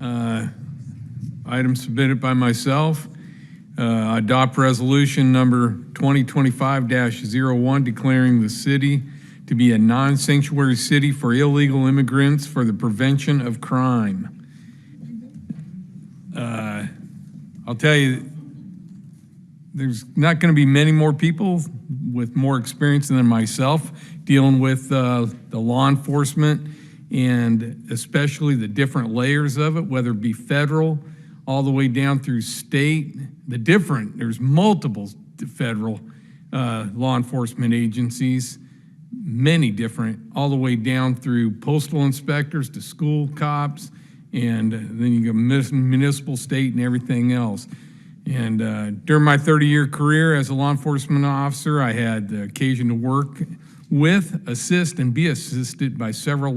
Item submitted by myself. Adopt resolution number 2025-01 declaring the city to be a non-sanctuary city for illegal immigrants for the prevention of crime. I'll tell you, there's not going to be many more people with more experience than myself dealing with the law enforcement and especially the different layers of it, whether it be federal, all the way down through state. There's multiple federal law enforcement agencies, many different, all the way down through postal inspectors to school cops, and then you go municipal, state, and everything else. And during my 30-year career as a law enforcement officer, I had the occasion to work with, assist, and be assisted by several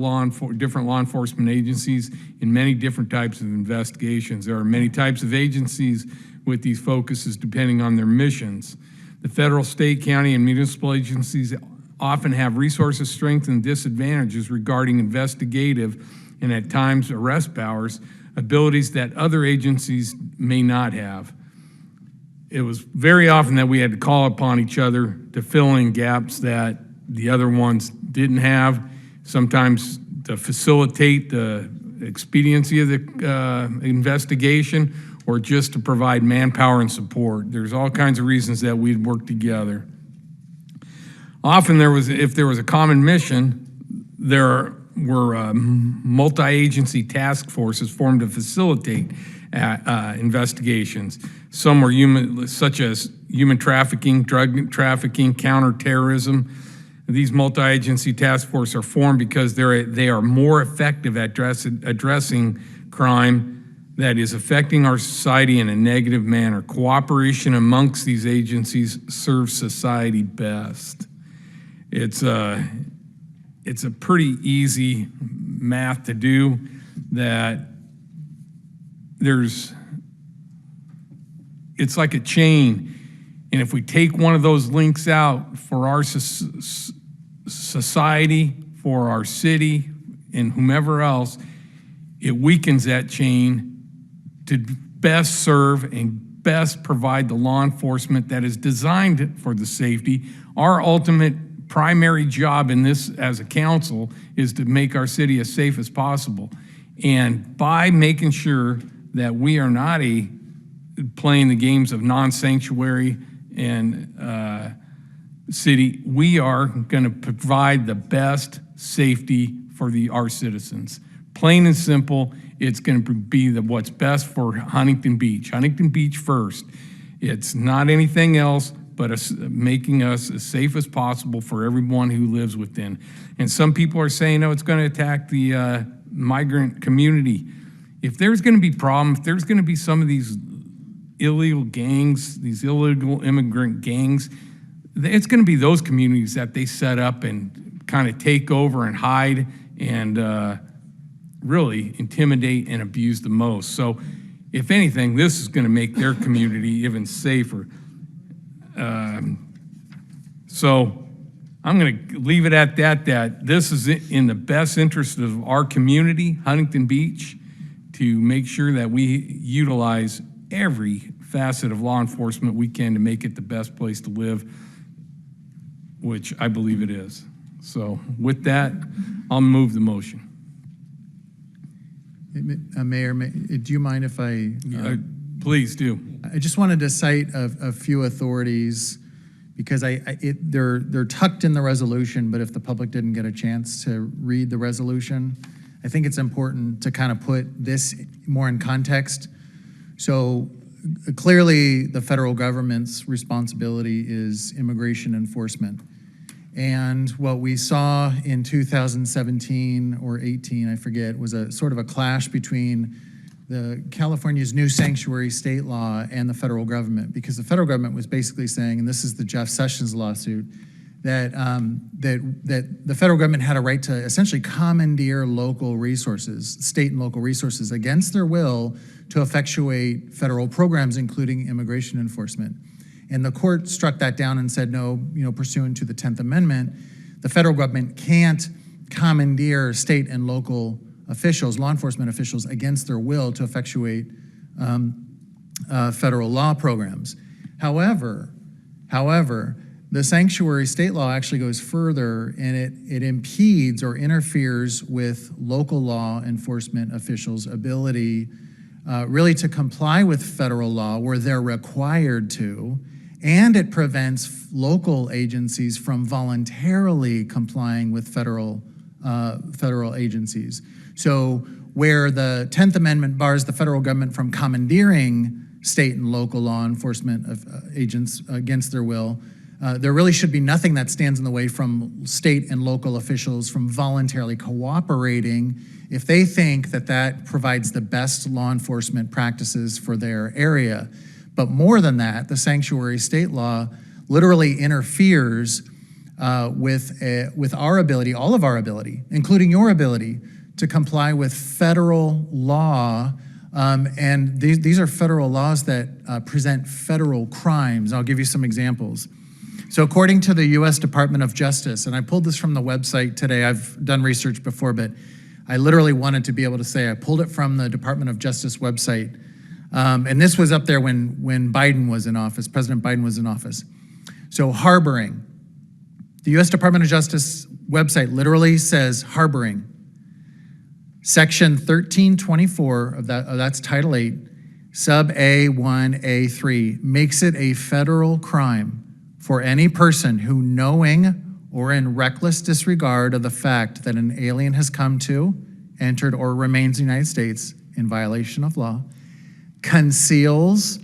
different law enforcement agencies in many different types of investigations. There are many types of agencies with these focuses depending on their missions. The federal, state, county, and municipal agencies often have resources, strengths, and disadvantages regarding investigative and at times arrest powers, abilities that other agencies may not have. It was very often that we had to call upon each other to fill in gaps that the other ones didn't have, sometimes to facilitate the expediency of the investigation or just to provide manpower and support. There's all kinds of reasons that we'd work together. Often if there was a common mission, there were multi-agency task forces formed to facilitate investigations. Some were such as human trafficking, drug trafficking, counterterrorism. These multi-agency task forces are formed because they are more effective at addressing crime that is affecting our society in a negative manner. Cooperation amongst these agencies serves society best. It's a pretty easy math to do that it's like a chain. And if we take one of those links out for our society, for our city, and whomever else, it weakens that chain to best serve and best provide the law enforcement that is designed for the safety. Our ultimate primary job in this as a council is to make our city as safe as possible. And by making sure that we are not playing the games of non-sanctuary and city, we are going to provide the best safety for our citizens. Plain and simple, it's going to be what's best for Huntington Beach. Huntington Beach first. It's not anything else but making us as safe as possible for everyone who lives within. And some people are saying, no, it's going to attack the migrant community. If there's going to be problems, if there's going to be some of these illegal gangs, these illegal immigrant gangs, it's going to be those communities that they set up and kind of take over and hide and really intimidate and abuse the most. So if anything, this is going to make their community even safer. So I'm going to leave it at that this is in the best interest of our community, Huntington Beach, to make sure that we utilize every facet of law enforcement we can to make it the best place to live, which I believe it is. So with that, I'll move the motion. Mayor, do you mind if I... Please do. I just wanted to cite a few authorities because they're tucked in the resolution, but if the public didn't get a chance to read the resolution, I think it's important to kind of put this more in context. So clearly the federal government's responsibility is immigration enforcement. And what we saw in 2017 or 18, I forget, was a sort of a clash between California's new sanctuary state law and the federal government, because the federal government was basically saying, and this is the Jeff Sessions lawsuit, that the federal government had a right to essentially commandeer local resources, state and local resources, against their will to effectuate federal programs, including immigration enforcement. And the court struck that down and said, no, pursuant to the 10th Amendment, the federal government can't commandeer state and local officials, law enforcement officials, against their will to effectuate federal law programs. However, the sanctuary state law actually goes further, and it impedes or interferes with local law enforcement officials' ability really to comply with federal law where they're required to, and it prevents local agencies from voluntarily complying with federal agencies. So where the 10th Amendment bars the federal government from commandeering state and local law enforcement agents against their will, there really should be nothing that stands in the way from state and local officials from voluntarily cooperating if they think that that provides the best law enforcement practices for their area. But more than that, the sanctuary state law literally interferes with our ability, all of our ability, including your ability, to comply with federal law. And these are federal laws that present federal crimes. I'll give you some examples. So according to the US Department of Justice, and I pulled this from the website today, I've done research before, but I literally wanted to be able to say I pulled it from the Department of Justice website. And this was up there when Biden was in office, President Biden was in office. So harboring. The US Department of Justice website literally says harboring. Section 1324 of that's Title 8, sub A1A3, makes it a federal crime for any person who, knowing or in reckless disregard of the fact that an alien has come to, entered, or remains in the United States in violation of law, conceals,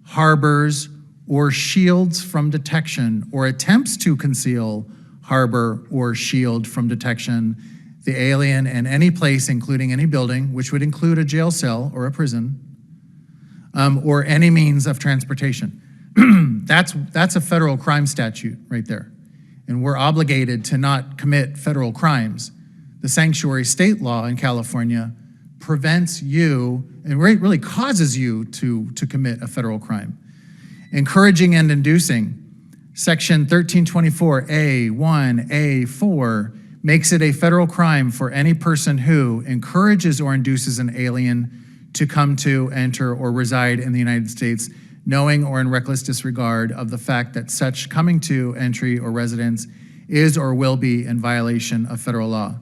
harbors, or shields from detection, or attempts to conceal, harbor, or shield from detection the alien in any place, including any building, which would include a jail cell or a prison, or any means of transportation. That's a federal crime statute right there. And we're obligated to not commit federal crimes. The sanctuary state law in California prevents you, and really causes you to commit a federal crime. Encouraging and inducing, section 1324A1A4 makes it a federal crime for any person who encourages or induces an alien to come to, enter, or reside in the United States, knowing or in reckless disregard of the fact that such coming to, entry, or residence is or will be in violation of federal law.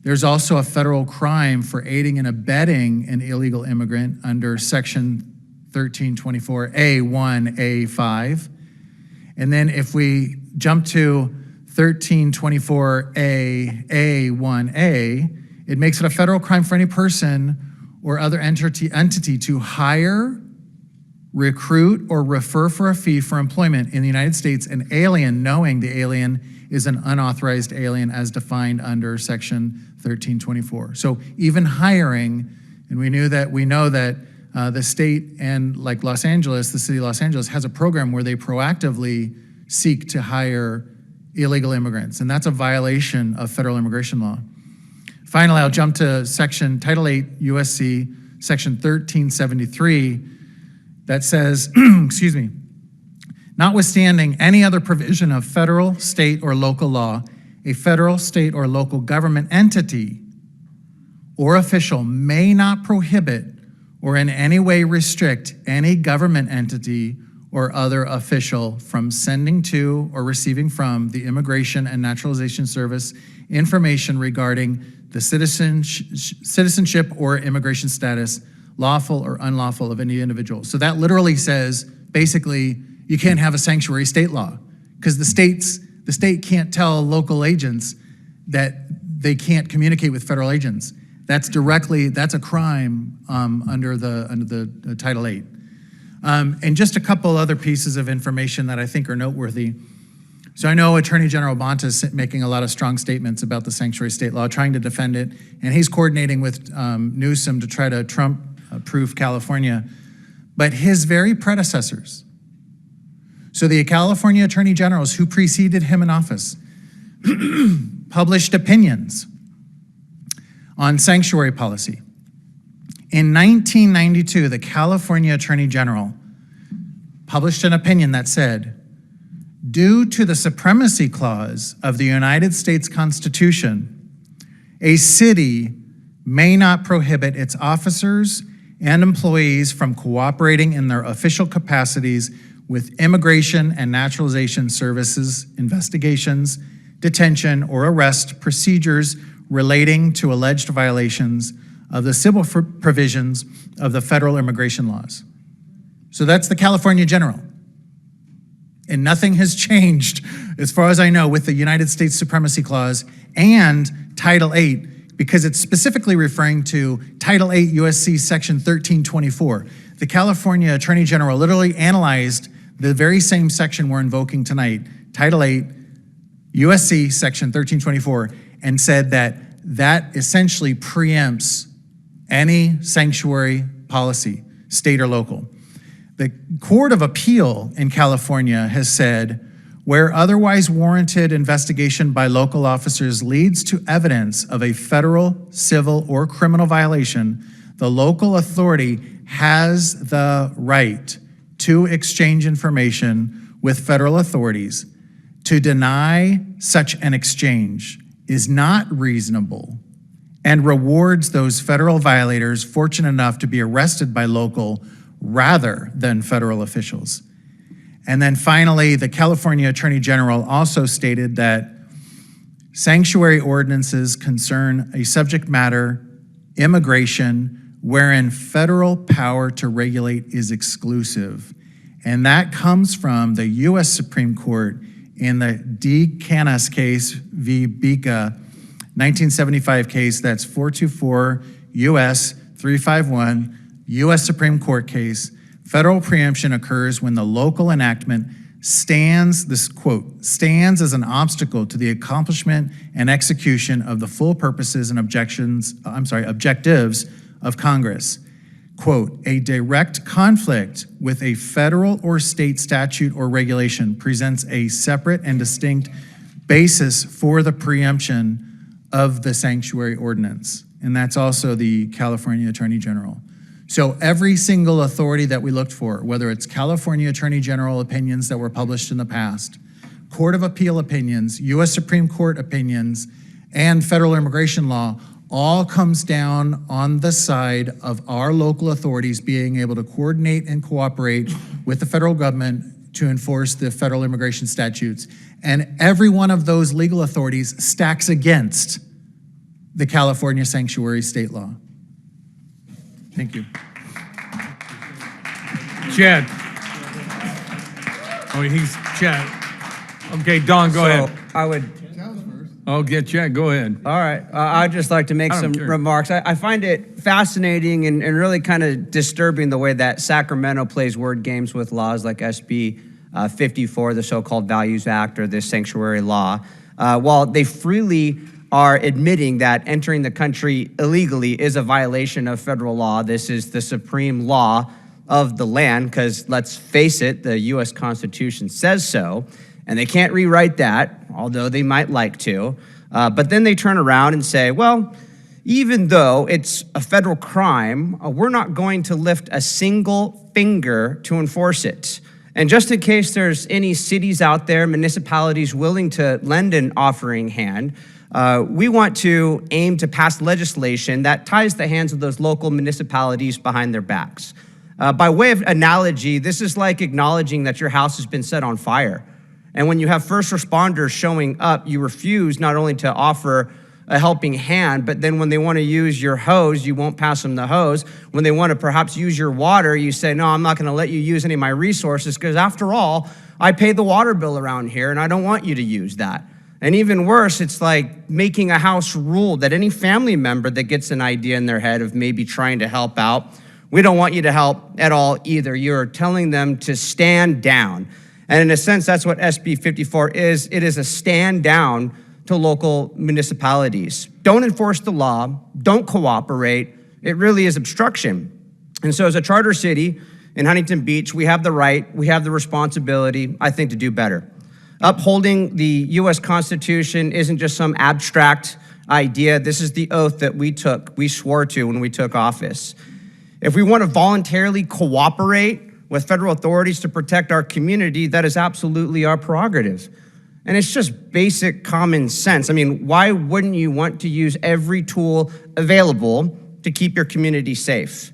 There's also a federal crime for aiding and abetting an illegal immigrant under section 1324A1A5. And then if we jump to 1324A1A, it makes it a federal crime for any person or other entity to hire, recruit, or refer for a fee for employment in the United States an alien, knowing the alien is an unauthorized alien as defined under section 1324. So even hiring, and we know that the state and like Los Angeles, the city of Los Angeles has a program where they proactively seek to hire illegal immigrants, and that's a violation of federal immigration law. Finally, I'll jump to Title 8 USC, section 1373, that says, excuse me, notwithstanding any other provision of federal, state, or local law, a federal, state, or local government entity or official may not prohibit or in any way restrict any government entity or other official from sending to or receiving from the Immigration and Naturalization Service information regarding the citizenship or immigration status, lawful or unlawful, of any individual. So that literally says, basically, you can't have a sanctuary state law because the state can't tell local agents that they can't communicate with federal agents. That's a crime under the Title 8. And just a couple other pieces of information that I think are noteworthy. So I know Attorney General Bonta is making a lot of strong statements about the sanctuary state law, trying to defend it, and he's coordinating with Newsom to try to Trump-proof California. But his very predecessors, so the California Attorney Generals who preceded him in office, published opinions on sanctuary policy. In 1992, the California Attorney General published an opinion that said, due to the supremacy clause of the United States Constitution, a city may not prohibit its officers and employees from cooperating in their official capacities with Immigration and Naturalization Services investigations, detention, or arrest procedures relating to alleged violations of the civil provisions of the federal immigration laws. So that's the California General. And nothing has changed, as far as I know, with the United States Supremacy Clause and Title VIII, because it's specifically referring to Title VIII USC Section 1324. The California Attorney General literally analyzed the very same section we're invoking tonight, Title VIII USC Section 1324, and said that that essentially preempts any sanctuary policy, state or local. The Court of Appeal in California has said, where otherwise warranted investigation by local officers leads to evidence of a federal, civil, or criminal violation, the local authority has the right to exchange information with federal authorities. To deny such an exchange is not reasonable and rewards those federal violators fortunate enough to be arrested by local rather than federal officials. And then finally, the California Attorney General also stated that sanctuary ordinances concern a subject matter, immigration, wherein federal power to regulate is exclusive. And that comes from the U.S. Supreme Court in the D. Canas case v. Bica, 1975 case, that's 424 U.S. 351, U.S. Supreme Court case. Federal preemption occurs when the local enactment stands, this quote, stands as an obstacle to the accomplishment and execution of the full purposes and objectives of Congress. Quote, a direct conflict with a federal or state statute or regulation presents a separate and distinct basis for the preemption of the sanctuary ordinance. And that's also the California Attorney General. So every single authority that we looked for, whether it's California Attorney General opinions that were published in the past, Court of Appeal opinions, U.S. Supreme Court opinions, and federal immigration law, all comes down on the side of our local authorities being able to coordinate and cooperate with the federal government to enforce the federal immigration statutes. And every one of those legal authorities stacks against the California sanctuary state law. Thank you. Chad. Oh, he's Chad. Okay, Don, go ahead. I would, Oh, get Chad, go ahead. all right. I'd just like to make I don't some care. remarks. I find it fascinating and really kind of disturbing the way that Sacramento plays word games with laws like SB 54, the so-called Values Act, or this sanctuary law. While they freely are admitting that entering the country illegally is a violation of federal law. This is the supreme law of the land, because let's face it, the U.S. Constitution says so, and they can't rewrite that, although they might like to. But then they turn around and say, well, even though it's a federal crime, we're not going to lift a single finger to enforce it. And just in case there's any cities out there, municipalities willing to lend an offering hand, we want to aim to pass legislation that ties the hands of those local municipalities behind their backs. By way of analogy, this is like acknowledging that your house has been set on fire. And when you have first responders showing up, you refuse not only to offer a helping hand, but then when they want to use your hose, you won't pass them the hose. When they want to perhaps use your water, you say, no, I'm not going to let you use any of my resources, because after all, I pay the water bill around here and I don't want you to use that. And even worse, it's like making a house rule that any family member that gets an idea in their head of maybe trying to help out, we don't want you to help at all either. You're telling them to stand down. And in a sense, that's what SB 54 is. It is a stand down to local municipalities. Don't enforce the law. Don't cooperate. It really is obstruction. And so as a charter city in Huntington Beach, we have the right, we have the responsibility, I think, to do better. Upholding the U.S. Constitution isn't just some abstract idea. This is the oath that we swore to when we took office. If we want to voluntarily cooperate with federal authorities to protect our community, that is absolutely our prerogative. And it's just basic common sense. I mean, why wouldn't you want to use every tool available to keep your community safe?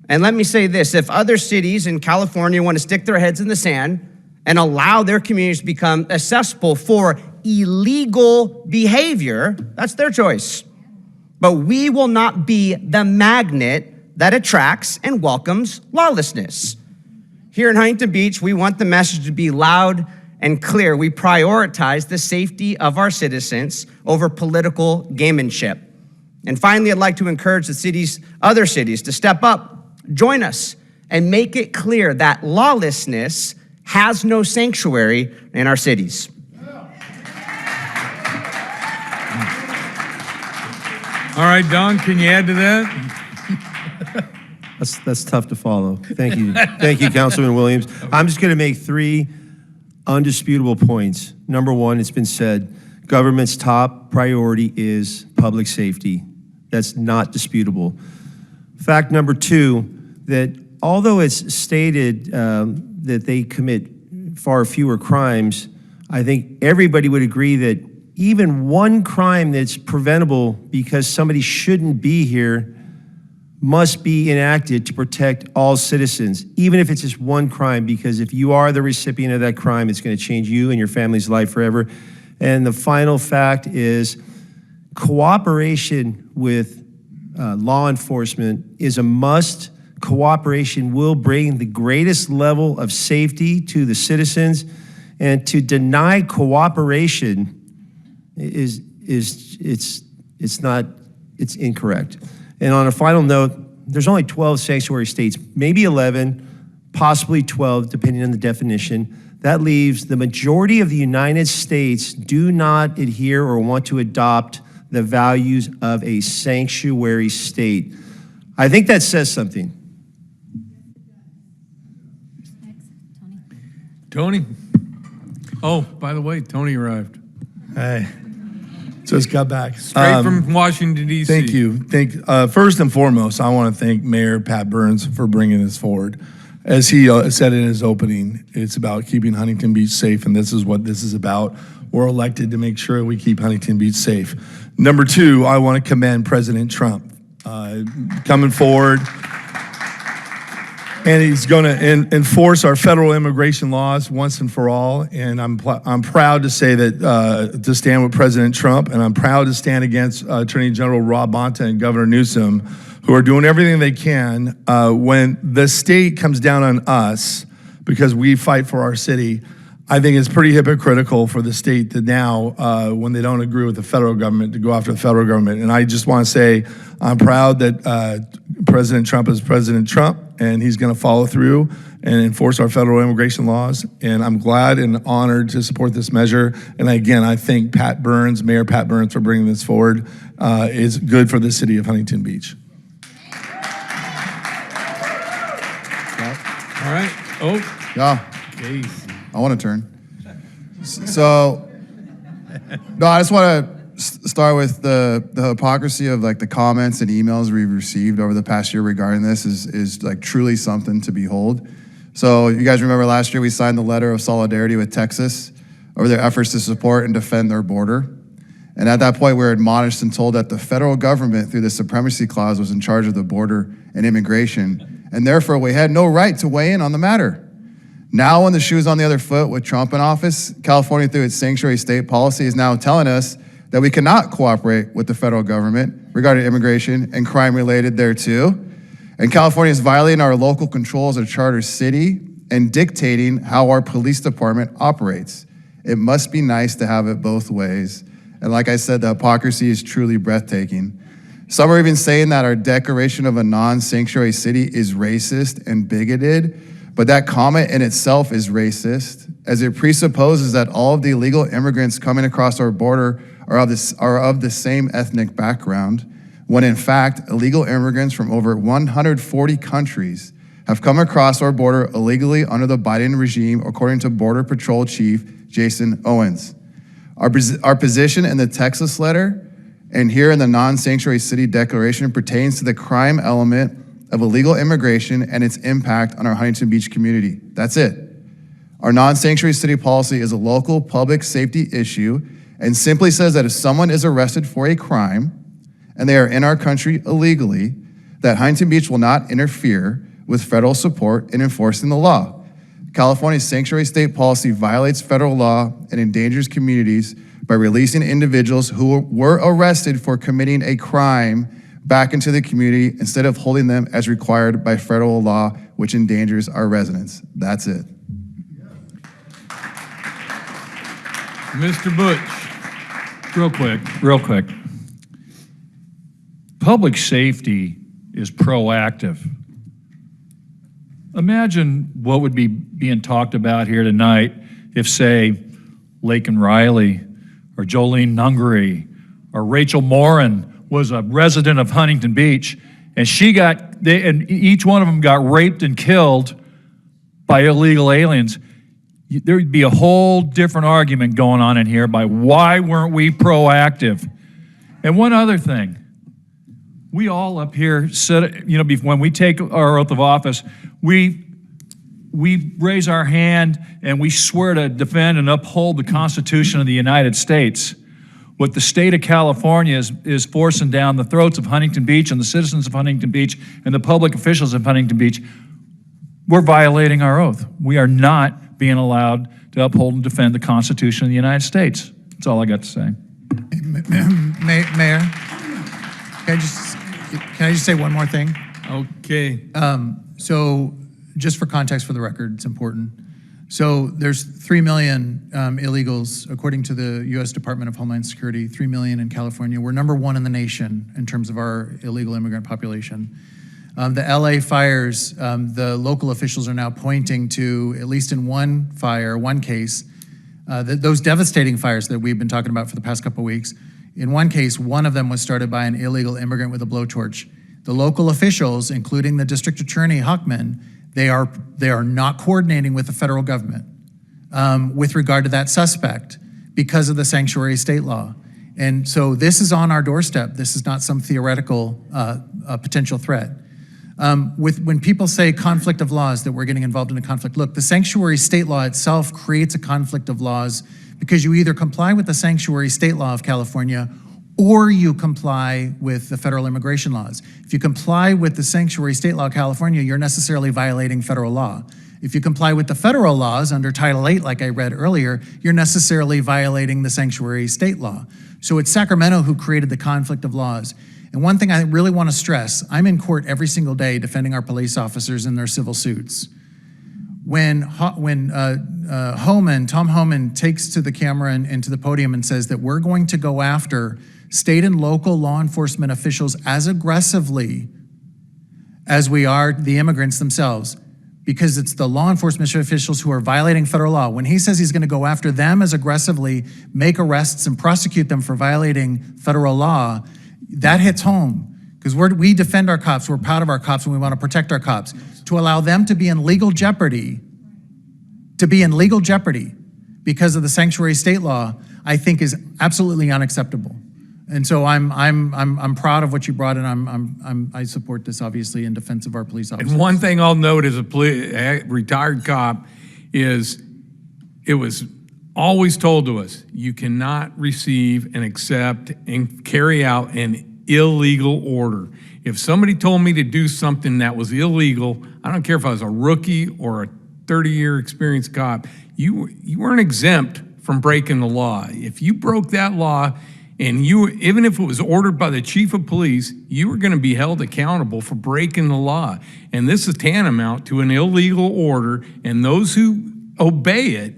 And let me say this, if other cities in California want to stick their heads in the sand and allow their communities to become accessible for illegal behavior, that's their choice. But we will not be the magnet that attracts and welcomes lawlessness. Here in Huntington Beach, we want the message to be loud and clear. We prioritize the safety of our citizens over political gamemanship. And finally, I'd like to encourage the other cities to step up, join us, and make it clear that lawlessness has no sanctuary in our cities. All right, Don, can you add to that? That's tough to follow. Thank you. Thank you, Councilman Williams. I'm just going to make 3 undisputable points. Number 1, it's been said, government's top priority is public safety. That's not disputable. Fact number 2, that although it's stated that they commit far fewer crimes, I think everybody would agree that even one crime that's preventable because somebody shouldn't be here must be enacted to protect all citizens, even if it's just one crime, because if you are the recipient of that crime, it's going to change you and your family's life forever. And the final fact is cooperation with law enforcement is a must. Cooperation will bring the greatest level of safety to the citizens, and to deny cooperation it's incorrect. And on a final note, there's only 12 sanctuary states, maybe 11, possibly 12, depending on the definition. That leaves the majority of the United States do not adhere or want to adopt the values of a sanctuary state. I think that says something. Tony? Oh, by the way, Tony arrived. Hey, just got back. Straight from Washington, D.C. Thank you. First and foremost, I want to thank Mayor Pat Burns for bringing this forward. As he said in his opening, it's about keeping Huntington Beach safe, and this is what this is about. We're elected to make sure we keep Huntington Beach safe. Number 2, I want to commend President Trump coming forward. And he's going to enforce our federal immigration laws once and for all. And I'm proud to say that, to stand with President Trump, and I'm proud to stand against Attorney General Rob Bonta and Governor Newsom, who are doing everything they can when the state comes down on us because we fight for our city. I think it's pretty hypocritical for the state to now, when they don't agree with the federal government, to go after the federal government. And I just want to say I'm proud that President Trump is President Trump, and he's going to follow through and enforce our federal immigration laws. And I'm glad and honored to support this measure. And again, I thank Pat Burns, Mayor Pat Burns, for bringing this forward. It's good for the city of Huntington Beach. All right. Oh, Yeah, Case. I want to turn. So, no, I just want to start with the hypocrisy of like the comments and emails we've received over the past year regarding this is like truly something to behold. So you guys remember last year we signed the letter of solidarity with Texas over their efforts to support and defend their border. And at that point we were admonished and told that the federal government through the supremacy clause was in charge of the border and immigration, and therefore we had no right to weigh in on the matter. Now when the shoe's on the other foot with Trump in office, California through its sanctuary state policy is now telling us that we cannot cooperate with the federal government regarding immigration and crime related thereto. And California is violating our local control as a charter city and dictating how our police department operates. It must be nice to have it both ways. And like I said, the hypocrisy is truly breathtaking. Some are even saying that our declaration of a non-sanctuary city is racist and bigoted. But that comment in itself is racist, as it presupposes that all of the illegal immigrants coming across our border are of the same ethnic background, when in fact, illegal immigrants from over 140 countries have come across our border illegally under the Biden regime, according to Border Patrol Chief Jason Owens. Our position in the Texas letter and here in the non-sanctuary city declaration pertains to the crime element of illegal immigration and its impact on our Huntington Beach community. That's it. Our non-sanctuary city policy is a local public safety issue and simply says that if someone is arrested for a crime and they are in our country illegally, that Huntington Beach will not interfere with federal support in enforcing the law. California's sanctuary state policy violates federal law and endangers communities by releasing individuals who were arrested for committing a crime back into the community instead of holding them as required by federal law, which endangers our residents. That's it. Mr. Butch. Real quick. Public safety is proactive. Imagine what would be being talked about here tonight if, say, Laken Riley or Jolene Nungary or Rachel Morin was a resident of Huntington Beach and and each one of them got raped and killed by illegal aliens. There'd be a whole different argument going on in here by why weren't we proactive? And one other thing, we all up here said, when we take our oath of office, we raise our hand and we swear to defend and uphold the Constitution of the United States. What the state of California is forcing down the throats of Huntington Beach and the citizens of Huntington Beach and the public officials of Huntington Beach, we're violating our oath. We are not being allowed to uphold and defend the Constitution of the United States. That's all I got to say. Mayor, can I just say one more thing? Okay. So just for context for the record, it's important. So there's 3 million illegals, according to the U.S. Department of Homeland Security, 3 million in California. We're number one in the nation in terms of our illegal immigrant population. The LA fires, the local officials are now pointing to, at least in one case, those devastating fires that we've been talking about for the past couple of weeks. In one case, one of them was started by an illegal immigrant with a blowtorch. The local officials, including the district attorney, Hochman, they are not coordinating with the federal government with regard to that suspect because of the sanctuary state law. And so this is on our doorstep. This is not some theoretical potential threat. When people say conflict of laws, that we're getting involved in a conflict, look, the sanctuary state law itself creates a conflict of laws because you either comply with the sanctuary state law of California or you comply with the federal immigration laws. If you comply with the sanctuary state law of California, you're necessarily violating federal law. If you comply with the federal laws under Title VIII, like I read earlier, you're necessarily violating the sanctuary state law. So it's Sacramento who created the conflict of laws. And one thing I really want to stress, I'm in court every single day defending our police officers in their civil suits. When Tom Homan takes to the camera and to the podium and says that we're going to go after state and local law enforcement officials as aggressively as we are the immigrants themselves, because it's the law enforcement officials who are violating federal law. When he says he's going to go after them as aggressively, make arrests and prosecute them for violating federal law, that hits home. Because we defend our cops, we're proud of our cops, and we want to protect our cops. To allow them to be in legal jeopardy, because of the sanctuary state law, I think is absolutely unacceptable. And so I'm proud of what you brought, and I support this obviously in defense of our police officers. And one thing I'll note as a retired cop is it was always told to us, you cannot receive and accept and carry out an illegal order. If somebody told me to do something that was illegal, I don't care if I was a rookie or a 30-year experienced cop, you weren't exempt from breaking the law. If you broke that law, and even if it was ordered by the chief of police, you were going to be held accountable for breaking the law. And this is tantamount to an illegal order, and those who obey it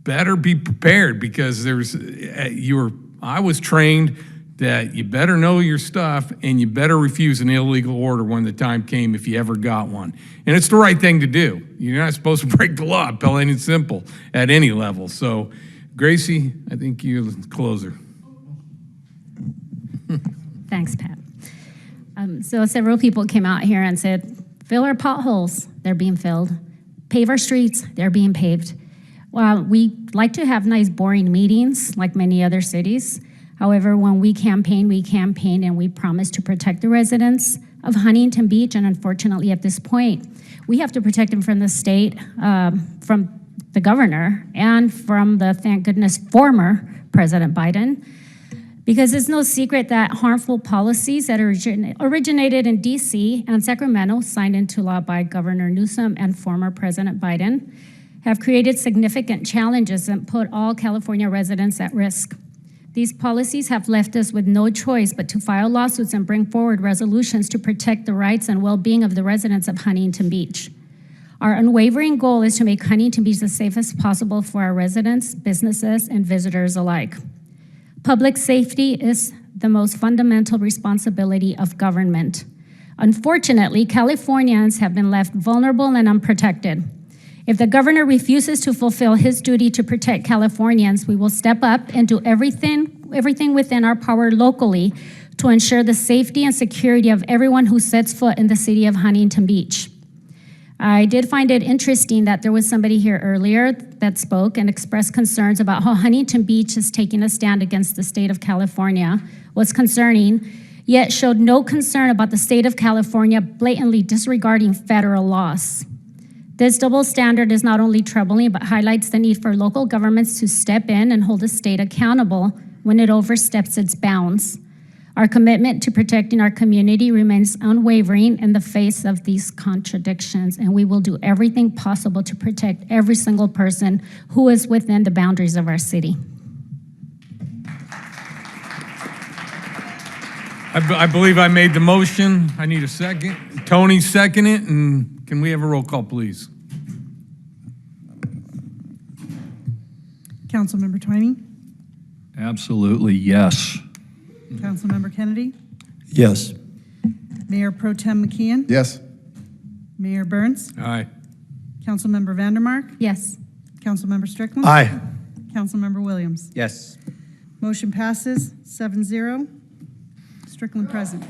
better be prepared, because I was trained that you better know your stuff and you better refuse an illegal order when the time came, if you ever got one. And it's the right thing to do. You're not supposed to break the law, plain and simple, at any level. So, Gracie, I think you're the closer. Thanks, Pat. So several people came out here and said, fill our potholes, they're being filled. Pave our streets, they're being paved. Well, we like to have nice, boring meetings like many other cities. However, when we campaign and we promise to protect the residents of Huntington Beach, and unfortunately at this point, we have to protect them from the state, from the governor and from the, thank goodness, former President Biden, because it's no secret that harmful policies that originated in DC and Sacramento, signed into law by Governor Newsom and former President Biden, have created significant challenges and put all California residents at risk. These policies have left us with no choice but to file lawsuits and bring forward resolutions to protect the rights and well-being of the residents of Huntington Beach. Our unwavering goal is to make Huntington Beach the safest possible for our residents, businesses, and visitors alike. Public safety is the most fundamental responsibility of government. Unfortunately, Californians have been left vulnerable and unprotected. If the governor refuses to fulfill his duty to protect Californians, we will step up and do everything within our power locally to ensure the safety and security of everyone who sets foot in the city of Huntington Beach. I did find it interesting that there was somebody here earlier that spoke and expressed concerns about how Huntington Beach is taking a stand against the state of California, was concerning, yet showed no concern about the state of California blatantly disregarding federal laws. This double standard is not only troubling, but highlights the need for local governments to step in and hold the state accountable when it oversteps its bounds. Our commitment to protecting our community remains unwavering in the face of these contradictions, and we will do everything possible to protect every single person who is within the boundaries of our city. I believe I made the motion. I need a second. Tony seconded it, and can we have a roll call, please? Councilmember Twining, Absolutely, yes. Councilmember Kennedy, Yes. Mayor Pro Tem McKeon, Yes. Mayor Burns, Aye. Councilmember Vandermark, Yes. Councilmember Strickland, Aye. Councilmember Williams. Yes. Motion passes 7-0. Strickland present.